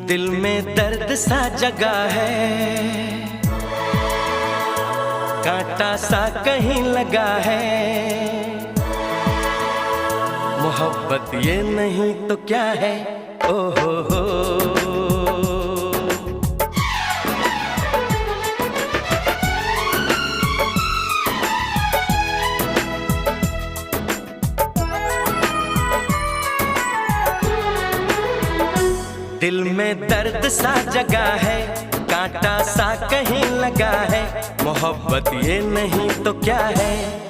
दिल में दर्द सा जगा है, कांटा सा कहीं लगा है। मोहब्बत ये नहीं तो क्या है? ओ हो। दिल में दर्द सा जगा है, कांटा सा कहीं लगा है। मोहब्बत ये नहीं तो क्या है?